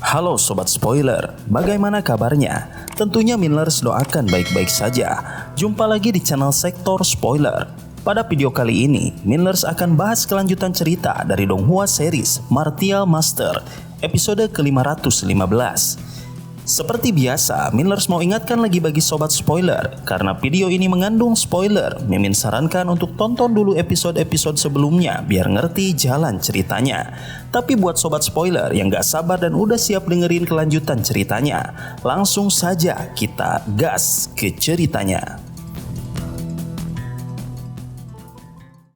Halo Sobat Spoiler, bagaimana kabarnya? Tentunya Millers doakan baik-baik saja. Jumpa lagi di channel Sektor Spoiler. Pada video kali ini, Millers akan bahas kelanjutan cerita dari Donghua series Martial Master, episode ke-515. Seperti biasa, Millers mau ingatkan lagi bagi Sobat Spoiler, karena video ini mengandung spoiler, Mimin sarankan untuk tonton dulu episode-episode sebelumnya biar ngerti jalan ceritanya. Tapi buat Sobat Spoiler yang gak sabar dan udah siap dengerin kelanjutan ceritanya, langsung saja kita gas ke ceritanya.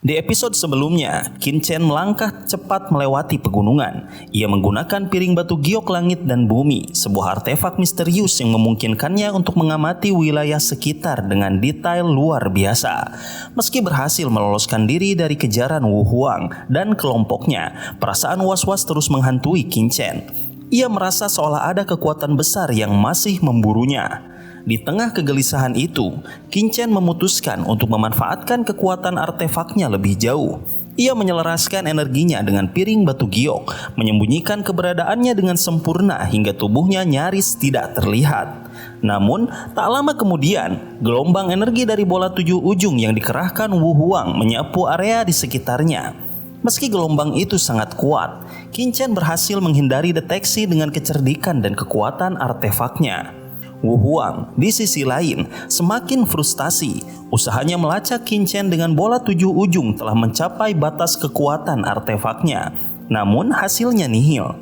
Di episode sebelumnya, Qin Chen melangkah cepat melewati pegunungan. Ia menggunakan piring batu giok langit dan bumi, sebuah artefak misterius yang memungkinkannya untuk mengamati wilayah sekitar dengan detail luar biasa. Meski berhasil meloloskan diri dari kejaran Wu Huang dan kelompoknya, perasaan was-was terus menghantui Qin Chen. Ia merasa seolah ada kekuatan besar yang masih memburunya. Di tengah kegelisahan itu, Qin Chen memutuskan untuk memanfaatkan kekuatan artefaknya lebih jauh. Ia menyelaraskan energinya dengan piring batu giok, menyembunyikan keberadaannya dengan sempurna hingga tubuhnya nyaris tidak terlihat. Namun, tak lama kemudian, gelombang energi dari bola 7 ujung yang dikerahkan Wu Huang menyapu area di sekitarnya. Meski gelombang itu sangat kuat, Qin Chen berhasil menghindari deteksi dengan kecerdikan dan kekuatan artefaknya. Wu Huang di sisi lain semakin frustasi. Usahanya melacak Qin Chen dengan bola 7 ujung telah mencapai batas kekuatan artefaknya. Namun hasilnya nihil.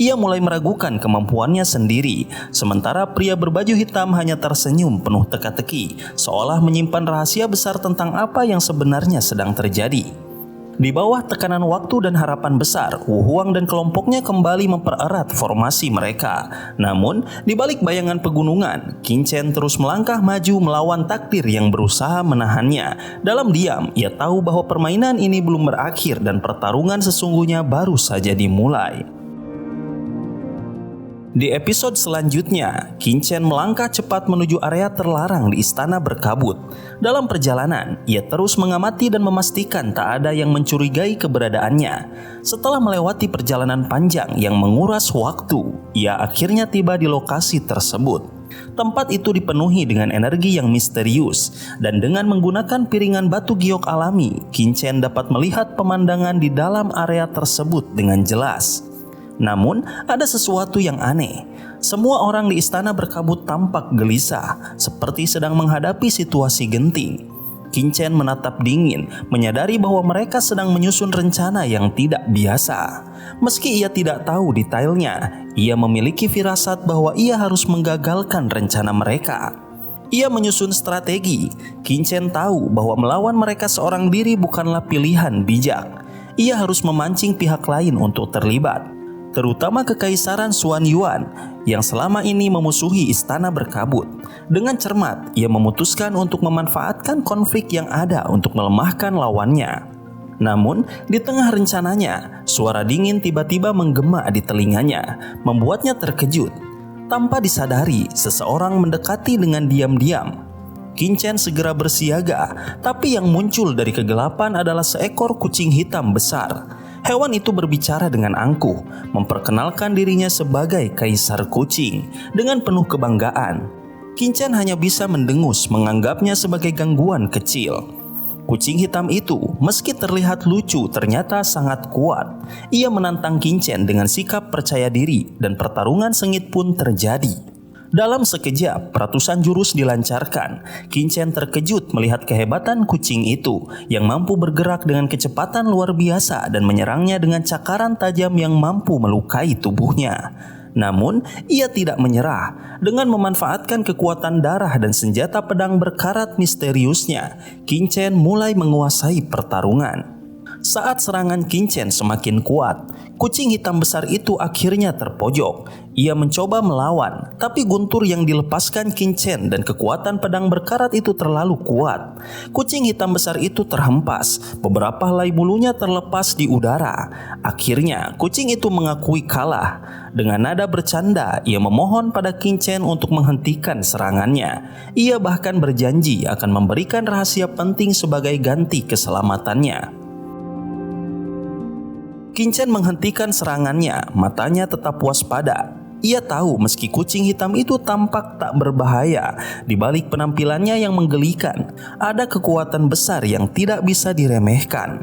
Ia mulai meragukan kemampuannya sendiri. Sementara pria berbaju hitam hanya tersenyum penuh teka-teki, seolah menyimpan rahasia besar tentang apa yang sebenarnya sedang terjadi. Di bawah tekanan waktu dan harapan besar, Wu Huang dan kelompoknya kembali mempererat formasi mereka. Namun, di balik bayangan pegunungan, Qin Chen terus melangkah maju melawan takdir yang berusaha menahannya. Dalam diam, ia tahu bahwa permainan ini belum berakhir dan pertarungan sesungguhnya baru saja dimulai. Di episode selanjutnya, Qin Chen melangkah cepat menuju area terlarang di Istana Berkabut. Dalam perjalanan, ia terus mengamati dan memastikan tak ada yang mencurigai keberadaannya. Setelah melewati perjalanan panjang yang menguras waktu, ia akhirnya tiba di lokasi tersebut. Tempat itu dipenuhi dengan energi yang misterius, dan dengan menggunakan piringan batu giok alami, Qin Chen dapat melihat pemandangan di dalam area tersebut dengan jelas. Namun, ada sesuatu yang aneh. Semua orang di Istana Berkabut tampak gelisah, seperti sedang menghadapi situasi genting. Qin Chen menatap dingin, menyadari bahwa mereka sedang menyusun rencana yang tidak biasa. Meski ia tidak tahu detailnya, ia memiliki firasat bahwa ia harus menggagalkan rencana mereka. Ia menyusun strategi. Qin Chen tahu bahwa melawan mereka seorang diri bukanlah pilihan bijak. Ia harus memancing pihak lain untuk terlibat, terutama Kekaisaran Xuan Yuan yang selama ini memusuhi Istana Berkabut. Dengan cermat, ia memutuskan untuk memanfaatkan konflik yang ada untuk melemahkan lawannya. Namun, di tengah rencananya, suara dingin tiba-tiba menggema di telinganya, membuatnya terkejut. Tanpa disadari, seseorang mendekati dengan diam-diam. Qin Chen segera bersiaga, tapi yang muncul dari kegelapan adalah seekor kucing hitam besar. Hewan itu berbicara dengan angkuh, memperkenalkan dirinya sebagai kaisar kucing. Dengan penuh kebanggaan, Qin Chen hanya bisa mendengus, menganggapnya sebagai gangguan kecil. Kucing hitam itu, meski terlihat lucu, ternyata sangat kuat. Ia menantang Qin Chen dengan sikap percaya diri, dan pertarungan sengit pun terjadi. Dalam sekejap, ratusan jurus dilancarkan. Qin Chen terkejut melihat kehebatan kucing itu yang mampu bergerak dengan kecepatan luar biasa dan menyerangnya dengan cakaran tajam yang mampu melukai tubuhnya. Namun, ia tidak menyerah. Dengan memanfaatkan kekuatan darah dan senjata pedang berkarat misteriusnya, Qin Chen mulai menguasai pertarungan. Saat serangan Qin Chen semakin kuat, kucing hitam besar itu akhirnya terpojok. Ia mencoba melawan, tapi guntur yang dilepaskan Qin Chen dan kekuatan pedang berkarat itu terlalu kuat. Kucing hitam besar itu terhempas, beberapa helai bulunya terlepas di udara. Akhirnya, kucing itu mengakui kalah. Dengan nada bercanda, ia memohon pada Qin Chen untuk menghentikan serangannya. Ia bahkan berjanji akan memberikan rahasia penting sebagai ganti keselamatannya. Qin Chen menghentikan serangannya, matanya tetap waspada. Ia tahu meski kucing hitam itu tampak tak berbahaya, di balik penampilannya yang menggelikan, ada kekuatan besar yang tidak bisa diremehkan.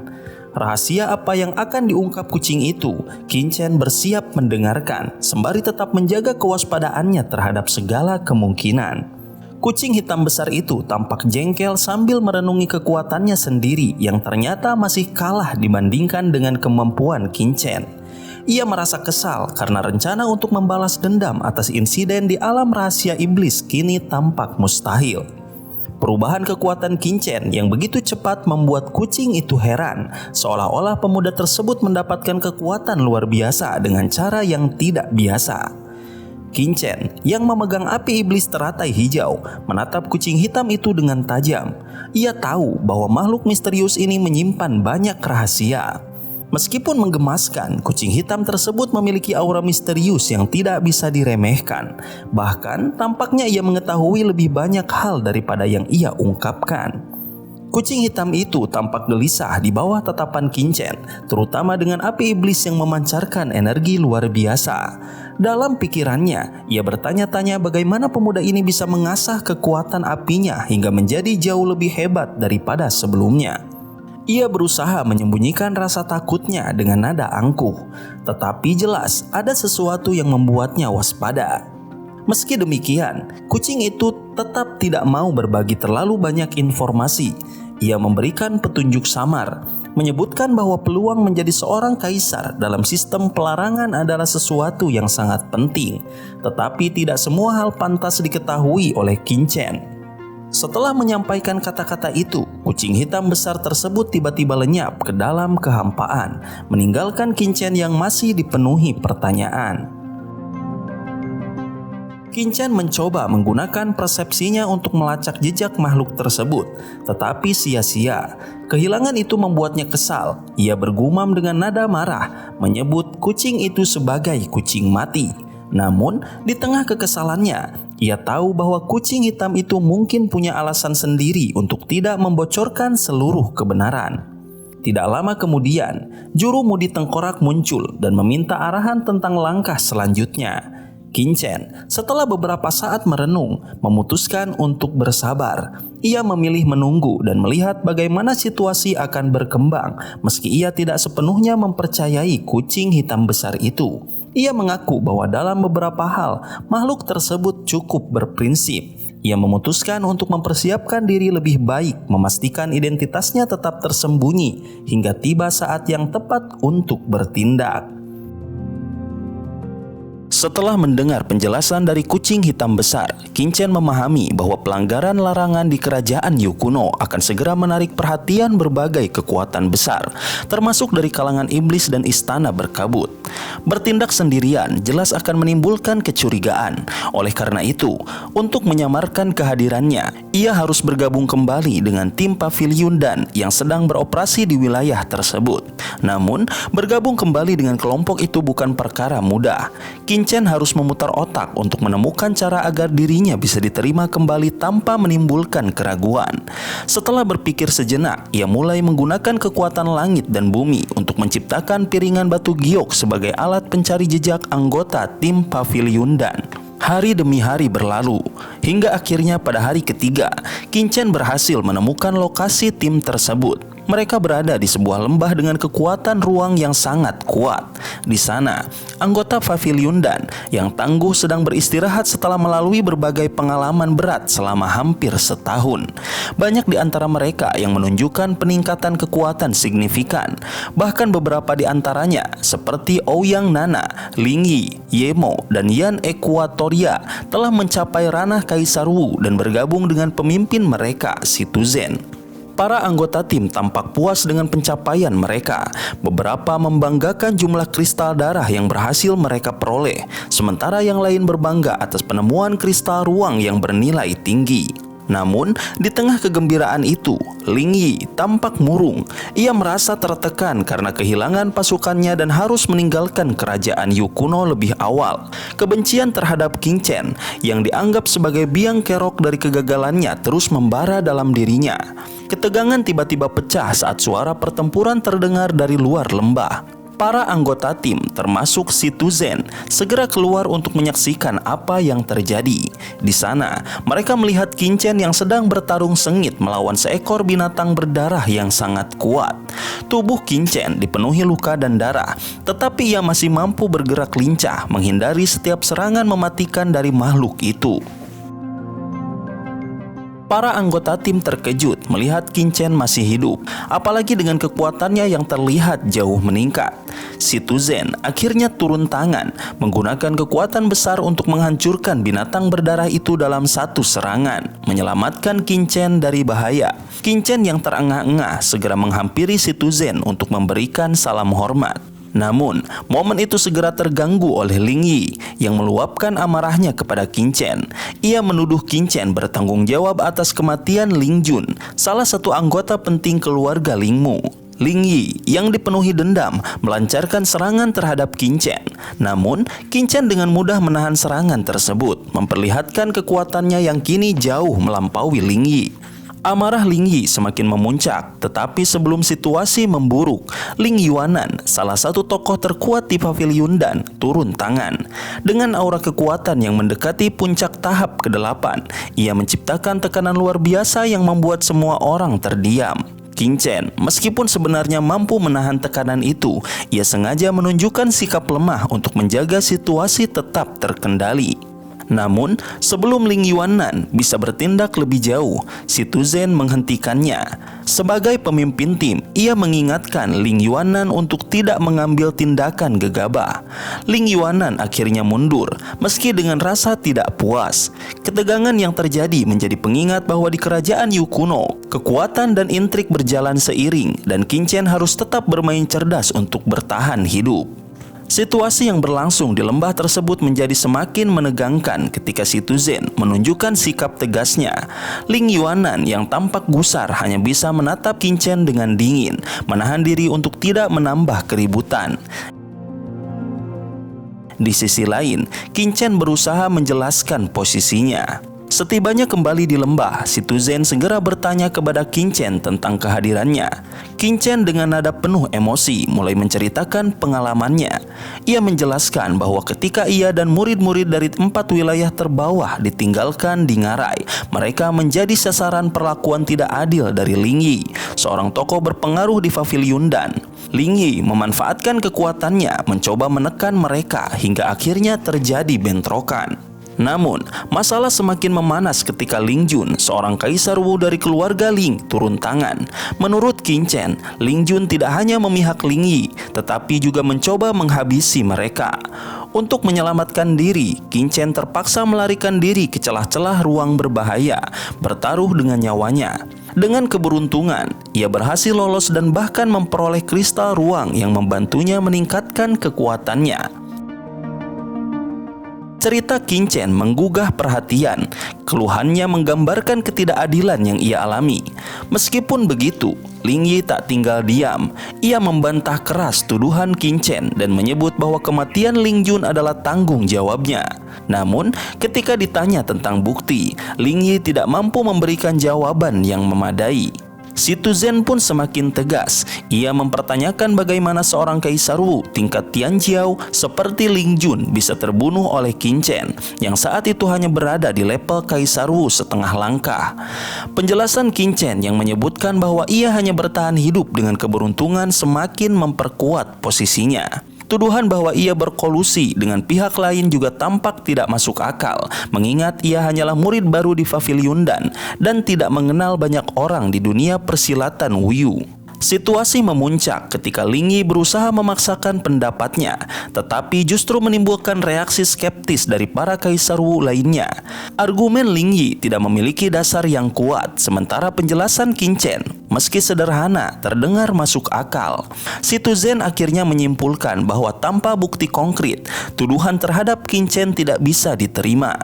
Rahasia apa yang akan diungkap kucing itu, Qin-chen bersiap mendengarkan, sembari tetap menjaga kewaspadaannya terhadap segala kemungkinan. Kucing hitam besar itu tampak jengkel sambil merenungi kekuatannya sendiri yang ternyata masih kalah dibandingkan dengan kemampuan Qin-chen. Ia merasa kesal karena rencana untuk membalas dendam atas insiden di alam rahasia iblis kini tampak mustahil. Perubahan kekuatan Qin-chen yang begitu cepat membuat kucing itu heran, seolah-olah pemuda tersebut mendapatkan kekuatan luar biasa dengan cara yang tidak biasa. Qin-chen yang memegang api iblis teratai hijau menatap kucing hitam itu dengan tajam. Ia tahu bahwa makhluk misterius ini menyimpan banyak rahasia. Meskipun menggemaskan, kucing hitam tersebut memiliki aura misterius yang tidak bisa diremehkan. Bahkan tampaknya ia mengetahui lebih banyak hal daripada yang ia ungkapkan. Kucing hitam itu tampak gelisah di bawah tatapan Qin-chen, terutama dengan api iblis yang memancarkan energi luar biasa. Dalam pikirannya, ia bertanya-tanya bagaimana pemuda ini bisa mengasah kekuatan apinya hingga menjadi jauh lebih hebat daripada sebelumnya. Ia berusaha menyembunyikan rasa takutnya dengan nada angkuh, tetapi jelas ada sesuatu yang membuatnya waspada. Meski demikian, kucing itu tetap tidak mau berbagi terlalu banyak informasi. Ia memberikan petunjuk samar, menyebutkan bahwa peluang menjadi seorang kaisar dalam sistem pelarangan adalah sesuatu yang sangat penting, tetapi tidak semua hal pantas diketahui oleh Qin-chen. Setelah menyampaikan kata-kata itu, kucing hitam besar tersebut tiba-tiba lenyap ke dalam kehampaan, meninggalkan Qin-chen yang masih dipenuhi pertanyaan. Qin-chen mencoba menggunakan persepsinya untuk melacak jejak makhluk tersebut, tetapi sia-sia. Kehilangan itu membuatnya kesal. Ia bergumam dengan nada marah, menyebut kucing itu sebagai kucing mati. Namun, di tengah kekesalannya, ia tahu bahwa kucing hitam itu mungkin punya alasan sendiri untuk tidak membocorkan seluruh kebenaran. Tidak lama kemudian, juru mudi tengkorak muncul dan meminta arahan tentang langkah selanjutnya. Qin-chen, setelah beberapa saat merenung, memutuskan untuk bersabar. Ia memilih menunggu dan melihat bagaimana situasi akan berkembang, meski ia tidak sepenuhnya mempercayai kucing hitam besar itu. Ia mengaku bahwa dalam beberapa hal, makhluk tersebut cukup berprinsip. Ia memutuskan untuk mempersiapkan diri lebih baik, memastikan identitasnya tetap tersembunyi, hingga tiba saat yang tepat untuk bertindak. Setelah mendengar penjelasan dari kucing hitam besar, Qin-chen memahami bahwa pelanggaran larangan di kerajaan Yu kuno akan segera menarik perhatian berbagai kekuatan besar, termasuk dari kalangan iblis dan istana berkabut. Bertindak sendirian jelas akan menimbulkan kecurigaan. Oleh karena itu, untuk menyamarkan kehadirannya, ia harus bergabung kembali dengan tim Pavilion Dan yang sedang beroperasi di wilayah tersebut. Namun, bergabung kembali dengan kelompok itu bukan perkara mudah. Qin-chen harus memutar otak untuk menemukan cara agar dirinya bisa diterima kembali tanpa menimbulkan keraguan. Setelah berpikir sejenak, ia mulai menggunakan kekuatan langit dan bumi untuk menciptakan piringan batu giok sebagai alat pencari jejak anggota tim Pavilion Dan. Hari demi hari berlalu, hingga akhirnya pada hari ketiga, Qin-chen berhasil menemukan lokasi tim tersebut. Mereka berada di sebuah lembah dengan kekuatan ruang yang sangat kuat. Di sana, anggota Pavilion Dan yang tangguh sedang beristirahat setelah melalui berbagai pengalaman berat selama hampir setahun. Banyak di antara mereka yang menunjukkan peningkatan kekuatan signifikan. Bahkan beberapa di antaranya seperti Ouyang Nana, Ling Yi, Yemo, dan Yan Equatoria telah mencapai ranah Kaisar Wu dan bergabung dengan pemimpin mereka, Si Tuzen. Para anggota tim tampak puas dengan pencapaian mereka. Beberapa membanggakan jumlah kristal darah yang berhasil mereka peroleh, sementara yang lain berbangga atas penemuan kristal ruang yang bernilai tinggi. Namun, di tengah kegembiraan itu, Ling Yi tampak murung. Ia merasa tertekan karena kehilangan pasukannya dan harus meninggalkan kerajaan Yu kuno lebih awal. Kebencian terhadap Qin-chen yang dianggap sebagai biang kerok dari kegagalannya terus membara dalam dirinya. Ketegangan tiba-tiba pecah saat suara pertempuran terdengar dari luar lembah. Para anggota tim, termasuk Citizen, segera keluar untuk menyaksikan apa yang terjadi. Di sana, mereka melihat Kincen yang sedang bertarung sengit melawan seekor binatang berdarah yang sangat kuat. Tubuh Kincen dipenuhi luka dan darah, tetapi ia masih mampu bergerak lincah menghindari setiap serangan mematikan dari makhluk itu. Para anggota tim terkejut melihat Kincen masih hidup, apalagi dengan kekuatannya yang terlihat jauh meningkat. Citizen akhirnya turun tangan, menggunakan kekuatan besar untuk menghancurkan binatang berdarah itu dalam satu serangan, menyelamatkan Kincen dari bahaya. Kincen yang terengah-engah segera menghampiri Citizen untuk memberikan salam hormat. Namun, momen itu segera terganggu oleh Ling Yi yang meluapkan amarahnya kepada Kincen. Ia menuduh Kincen bertanggung jawab atas kematian Ling Jun, salah satu anggota penting keluarga Ling Mu. Ling Yi yang dipenuhi dendam melancarkan serangan terhadap Kincen. Namun, Kincen dengan mudah menahan serangan tersebut, memperlihatkan kekuatannya yang kini jauh melampaui Ling Yi. Amarah Ling Yi semakin memuncak, tetapi sebelum situasi memburuk, Ling Yuanan, salah satu tokoh terkuat di Pavilion Dan, turun tangan. Dengan aura kekuatan yang mendekati puncak tahap ke-8, ia menciptakan tekanan luar biasa yang membuat semua orang terdiam. Kincen, meskipun sebenarnya mampu menahan tekanan itu, ia sengaja menunjukkan sikap lemah untuk menjaga situasi tetap terkendali. Namun, sebelum Ling Yuanan bisa bertindak lebih jauh, Citizen menghentikannya. Sebagai pemimpin tim, ia mengingatkan Ling Yuanan untuk tidak mengambil tindakan gegabah. Ling Yuanan akhirnya mundur, meski dengan rasa tidak puas. Ketegangan yang terjadi menjadi pengingat bahwa di kerajaan Yu kuno, kekuatan dan intrik berjalan seiring, dan Kincen harus tetap bermain cerdas untuk bertahan hidup. Situasi yang berlangsung di lembah tersebut menjadi semakin menegangkan ketika Citizen menunjukkan sikap tegasnya. Ling Yuanan yang tampak gusar hanya bisa menatap Kincen dengan dingin, menahan diri untuk tidak menambah keributan. Di sisi lain, Kincen berusaha menjelaskan posisinya. Setibanya kembali di lembah, Citizen segera bertanya kepada Kincen tentang kehadirannya. Kincen dengan nada penuh emosi mulai menceritakan pengalamannya. Ia menjelaskan bahwa ketika ia dan murid-murid dari 4 wilayah terbawah ditinggalkan di Ngarai, mereka menjadi sasaran perlakuan tidak adil dari Ling Yi, seorang tokoh berpengaruh di Pavilion Dan. Ling Yi memanfaatkan kekuatannya mencoba menekan mereka hingga akhirnya terjadi bentrokan. Namun, masalah semakin memanas ketika Ling Jun, seorang kaisar Wu dari keluarga Ling, turun tangan. Menurut Kincen, Ling Jun tidak hanya memihak Ling Yi, tetapi juga mencoba menghabisi mereka. Untuk menyelamatkan diri, Kincen terpaksa melarikan diri ke celah-celah ruang berbahaya, bertaruh dengan nyawanya. Dengan keberuntungan, ia berhasil lolos dan bahkan memperoleh kristal ruang yang membantunya meningkatkan kekuatannya. Cerita Kincen menggugah perhatian. Keluhannya menggambarkan ketidakadilan yang ia alami. Meskipun begitu, Ling Yi tak tinggal diam. Ia membantah keras tuduhan Kincen dan menyebut bahwa kematian Ling Jun adalah tanggung jawabnya. Namun, ketika ditanya tentang bukti, Ling Yi tidak mampu memberikan jawaban yang memadai. Citizen pun semakin tegas. Ia mempertanyakan bagaimana seorang kaisar Wu tingkat Tianjiao seperti Ling Jun bisa terbunuh oleh Kincen yang saat itu hanya berada di level kaisar Wu setengah langkah. Penjelasan Kincen yang menyebutkan bahwa ia hanya bertahan hidup dengan keberuntungan semakin memperkuat posisinya. Tuduhan bahwa ia berkolusi dengan pihak lain juga tampak tidak masuk akal, mengingat ia hanyalah murid baru di Pavilion dan tidak mengenal banyak orang di dunia persilatan Wushu. Situasi memuncak ketika Ling Yi berusaha memaksakan pendapatnya, tetapi justru menimbulkan reaksi skeptis dari para kaisar Wu lainnya. Argumen Ling Yi tidak memiliki dasar yang kuat, sementara penjelasan Kincen, meski sederhana, terdengar masuk akal. Citizen akhirnya menyimpulkan bahwa tanpa bukti konkret, tuduhan terhadap Kincen tidak bisa diterima.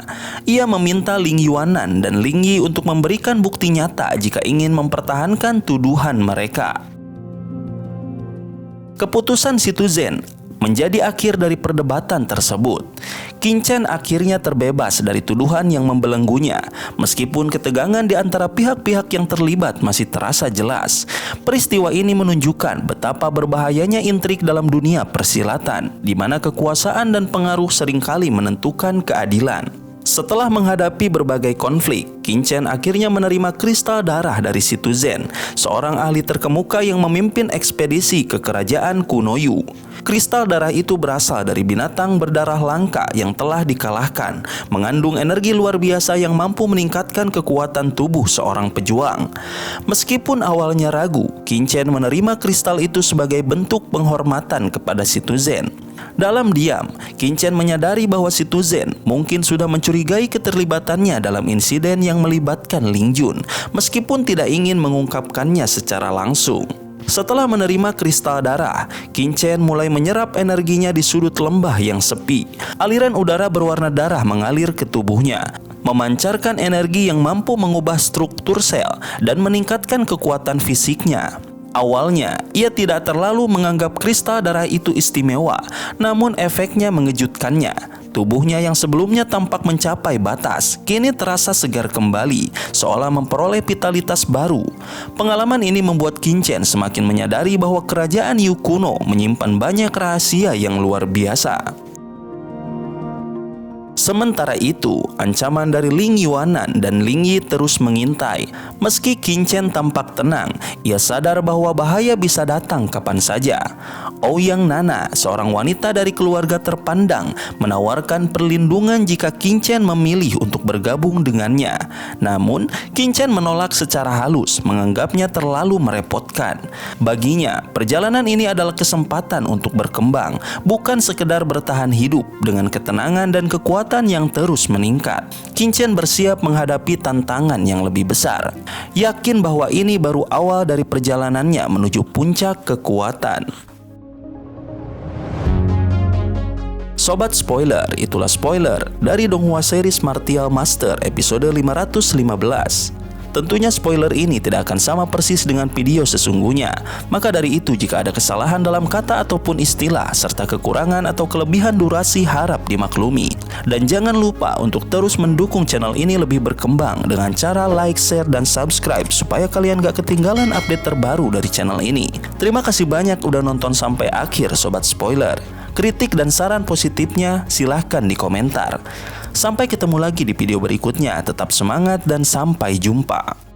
Ia meminta Ling Yuanan dan Ling Yi untuk memberikan bukti nyata jika ingin mempertahankan tuduhan mereka. Keputusan Citizen menjadi akhir dari perdebatan tersebut. Qin-Chen akhirnya terbebas dari tuduhan yang membelenggunya, meskipun ketegangan di antara pihak-pihak yang terlibat masih terasa jelas. Peristiwa ini menunjukkan betapa berbahayanya intrik dalam dunia persilatan, di mana kekuasaan dan pengaruh seringkali menentukan keadilan. Setelah menghadapi berbagai konflik, Qin-Chen akhirnya menerima kristal darah dari Situ Zhen, seorang ahli terkemuka yang memimpin ekspedisi ke kerajaan kuno Yu. Kristal darah itu berasal dari binatang berdarah langka yang telah dikalahkan, mengandung energi luar biasa yang mampu meningkatkan kekuatan tubuh seorang pejuang. Meskipun awalnya ragu, Qin-Chen menerima kristal itu sebagai bentuk penghormatan kepada Situ Zhen. Dalam diam, Qin-Chen menyadari bahwa Situ Zhen mungkin sudah mencurigai keterlibatannya dalam insiden yang melibatkan Ling Jun, meskipun tidak ingin mengungkapkannya secara langsung. Setelah menerima kristal darah, Qin-Chen mulai menyerap energinya di sudut lembah yang sepi. Aliran udara berwarna darah mengalir ke tubuhnya, memancarkan energi yang mampu mengubah struktur sel dan meningkatkan kekuatan fisiknya. Awalnya, ia tidak terlalu menganggap kristal darah itu istimewa, namun efeknya mengejutkannya. Tubuhnya yang sebelumnya tampak mencapai batas, kini terasa segar kembali, seolah memperoleh vitalitas baru. Pengalaman ini membuat Qin-Chen semakin menyadari bahwa kerajaan Yu kuno menyimpan banyak rahasia yang luar biasa. Sementara itu, ancaman dari Ling Yuanan dan Ling Yi terus mengintai. Meski Qin-Chen tampak tenang, ia sadar bahwa bahaya bisa datang kapan saja. Ouyang Nana, seorang wanita dari keluarga terpandang, menawarkan perlindungan jika Qin-Chen memilih untuk bergabung dengannya. Namun, Qin-Chen menolak secara halus, menganggapnya terlalu merepotkan. Baginya, perjalanan ini adalah kesempatan untuk berkembang, bukan sekedar bertahan hidup dengan ketenangan dan kekuatan yang terus meningkat. Qin-Chen bersiap menghadapi tantangan yang lebih besar, yakin bahwa ini baru awal dari perjalanannya menuju puncak kekuatan. Sobat spoiler, itulah spoiler dari Donghua series Martial Master episode 515. Tentunya spoiler ini tidak akan sama persis dengan video sesungguhnya. Maka dari itu, jika ada kesalahan dalam kata ataupun istilah, serta kekurangan atau kelebihan durasi, harap dimaklumi. Dan jangan lupa untuk terus mendukung channel ini lebih berkembang dengan cara like, share, dan subscribe supaya kalian gak ketinggalan update terbaru dari channel ini. Terima kasih banyak udah nonton sampai akhir Sobat Spoiler. Kritik dan saran positifnya silahkan di komentar. Sampai ketemu lagi di video berikutnya. Tetap semangat dan sampai jumpa.